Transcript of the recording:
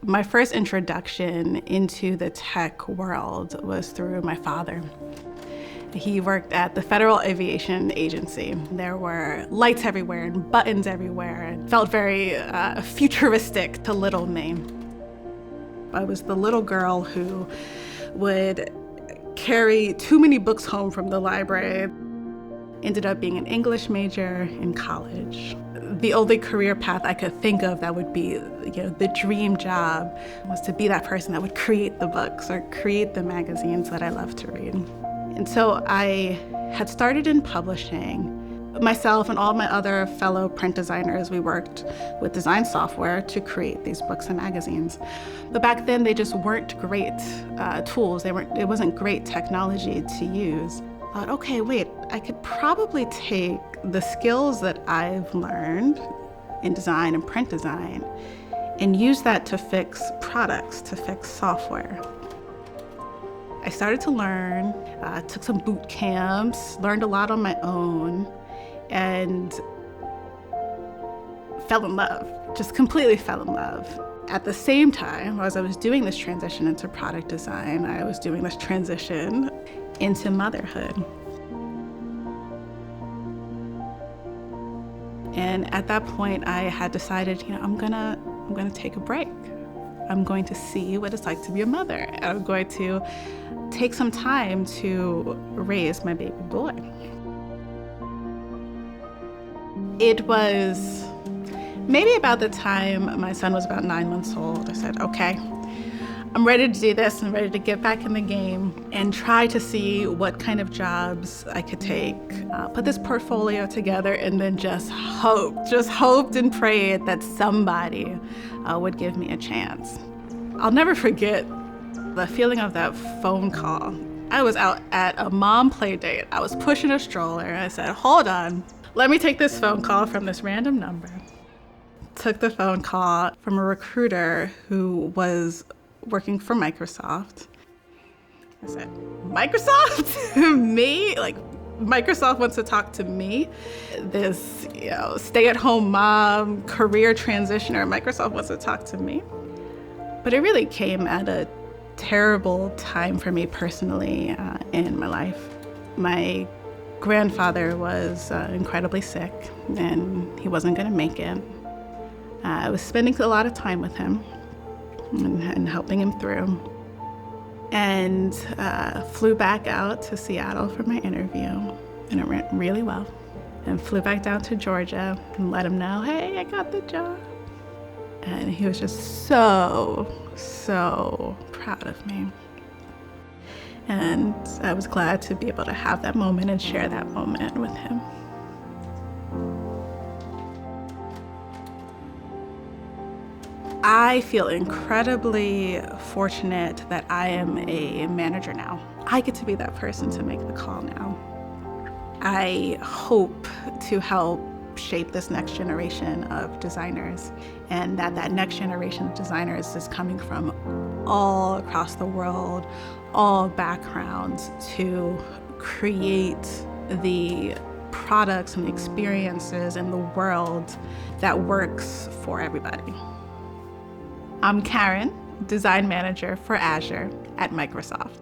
My first introduction into the tech world was through my father. He worked at the Federal Aviation Agency. There were lights everywhere and buttons everywhere, and felt very futuristic to little me. I was the little girl who would carry too many books home from the library. Ended up being an English major in college. The only career path I could think of that would be, the dream job was to be that person that would create the books or create the magazines that I love to read. And so I had started in publishing. Myself and all my other fellow print designers, we worked with design software to create these books and magazines. But back then, they just weren't great tools. It wasn't great technology to use. I thought, okay, wait, I could probably take the skills that I've learned in design and print design and use that to fix products, to fix software. I started to learn, took some boot camps, learned a lot on my own, and fell in love, just completely fell in love. At the same time, as I was doing this transition into product design, I was doing this transition into motherhood. And at that point, I had decided, I'm gonna take a break. I'm going to see what it's like to be a mother. I'm going to take some time to raise my baby boy. It was maybe about the time my son was about 9 months old. I said, okay, I'm ready to do this. I'm ready to get back in the game and try to see what kind of jobs I could take. Put this portfolio together and then just hoped and prayed that somebody would give me a chance. I'll never forget the feeling of that phone call. I was out at a mom play date. I was pushing a stroller and I said, hold on, let me take this phone call from this random number. Took the phone call from a recruiter who was working for Microsoft. I said, Microsoft? Me? Like, Microsoft wants to talk to me? This, stay-at-home mom, career transitioner, Microsoft wants to talk to me? But it really came at a terrible time for me personally in my life. My grandfather was incredibly sick and he wasn't gonna make it. I was spending a lot of time with him and helping him through. And flew back out to Seattle for my interview, and it went really well. And flew back down to Georgia and let him know, hey, I got the job. And he was just so proud of me. And I was glad to be able to have that moment and share that moment with him. I feel incredibly fortunate that I am a manager now. I get to be that person to make the call now. I hope to help shape this next generation of designers, and that next generation of designers is coming from all across the world, all backgrounds, to create the products and experiences in the world that works for everybody. I'm Karen, design manager for Azure at Microsoft.